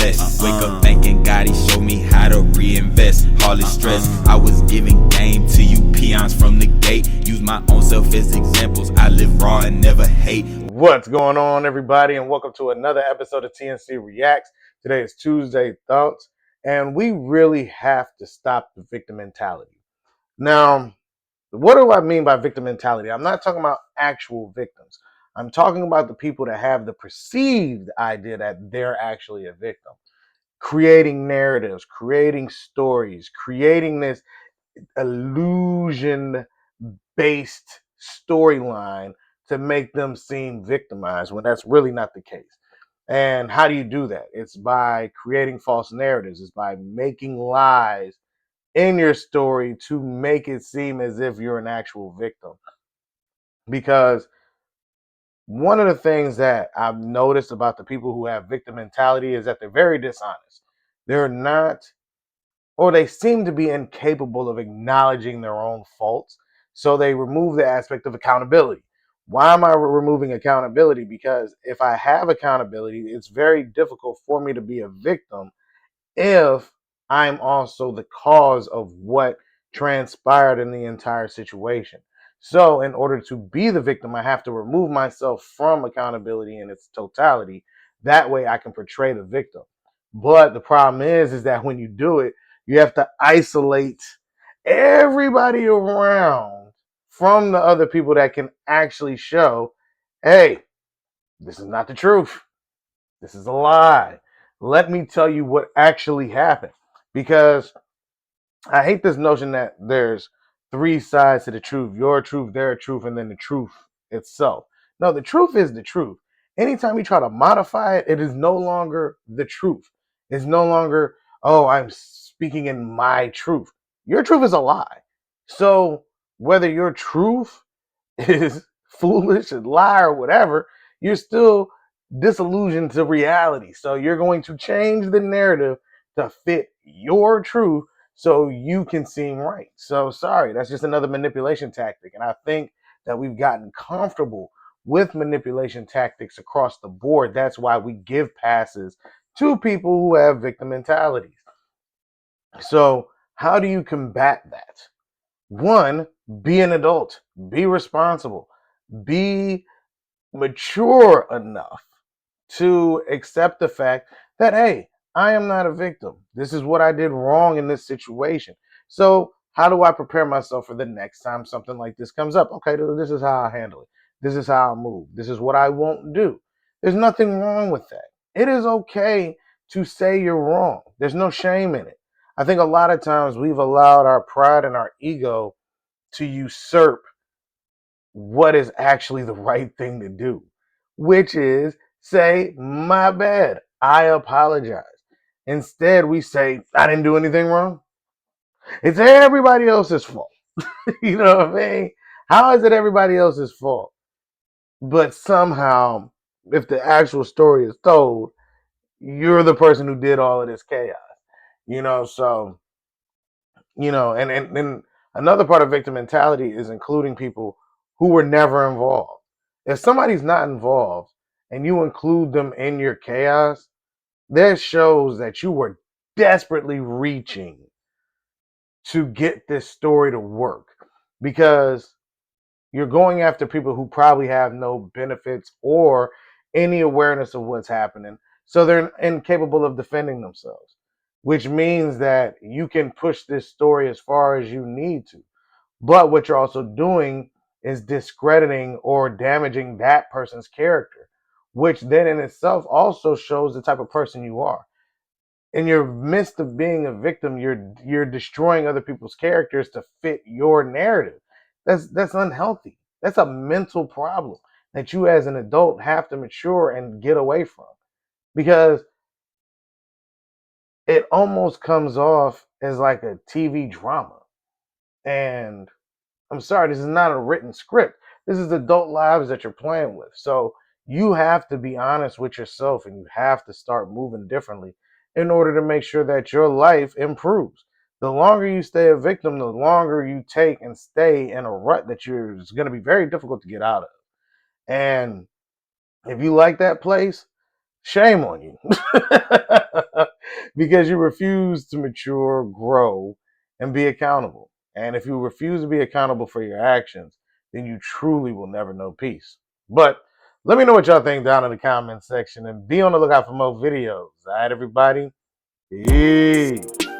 blessed. Wake up thanking God, he showed me how to reinvest. All this stress, I was giving game to you peons from the gate. Use my own self as examples. I live raw and never hate. What's going on, everybody, and welcome to another episode of TNC Reacts. Today is Tuesday Thoughts, and we really have to stop the victim mentality. Now, what do I mean by victim mentality? I'm not talking about actual victims. I'm talking about the people that have the perceived idea that they're actually a victim. Creating narratives, creating stories, creating this illusion based storyline to make them seem victimized when that's really not the case. And how do you do that? It's by creating false narratives, it's by making lies in your story to make it seem as if you're an actual victim. Because one of the things that I've noticed about the people who have victim mentality is that they're very dishonest. They're not, or they seem to be incapable of acknowledging their own faults. So they remove the aspect of accountability. Why am I removing accountability? Because if I have accountability, it's very difficult for me to be a victim if I'm also the cause of what transpired in the entire situation. So, in order to be the victim, I have to remove myself from accountability in its totality. That way, I can portray the victim. But the problem is that when you do it, you have to isolate everybody around from the other people that can actually show, hey, this is not the truth. This is a lie. Let me tell you what actually happened. Because I hate this notion that there's three sides to the truth: your truth, their truth, and then the truth itself. No, the truth is the truth. Anytime you try to modify it, it is no longer the truth. It's no longer, oh, I'm speaking in my truth. Your truth is a lie. So whether your truth is foolish and lie or whatever, you're still disillusioned to reality. So you're going to change the narrative to fit your truth so you can seem right. So sorry, that's just another manipulation tactic. And I think that we've gotten comfortable with manipulation tactics across the board. That's why we give passes to people who have victim mentalities. So how do you combat that? One, be an adult, be responsible, be mature enough to accept the fact that, hey, I am not a victim. This is what I did wrong in this situation. So, how do I prepare myself for the next time something like this comes up? Okay, this is how I handle it. This is how I move. This is what I won't do. There's nothing wrong with that. It is okay to say you're wrong. There's no shame in it. I think a lot of times we've allowed our pride and our ego to usurp what is actually the right thing to do, which is say, my bad, I apologize. Instead, we say, I didn't do anything wrong. It's everybody else's fault. You know what I mean? How is it everybody else's fault? But somehow, if the actual story is told, you're the person who did all of this chaos. So, and another part of victim mentality is including people who were never involved. If somebody's not involved and you include them in your chaos, that shows that you were desperately reaching to get this story to work, because you're going after people who probably have no benefits or any awareness of what's happening. So they're incapable of defending themselves, which means that you can push this story as far as you need to. But what you're also doing is discrediting or damaging that person's character, which then in itself also shows the type of person you are. In your midst of being a victim, you're destroying other people's characters to fit your narrative. That's unhealthy. That's a mental problem that you as an adult have to mature and get away from, because it almost comes off as like a TV drama. And I'm sorry, this is not a written script. This is adult lives that you're playing with. So you have to be honest with yourself and you have to start moving differently in order to make sure that your life improves. The longer you stay a victim, the longer you take and stay in a rut that it's going to be very difficult to get out of. And if you like that place, shame on you. because you refuse to mature, grow, and be accountable. And if you refuse to be accountable for your actions, then you truly will never know peace. But let me know what y'all think down in the comment section and be on the lookout for more videos. All right, everybody? Peace.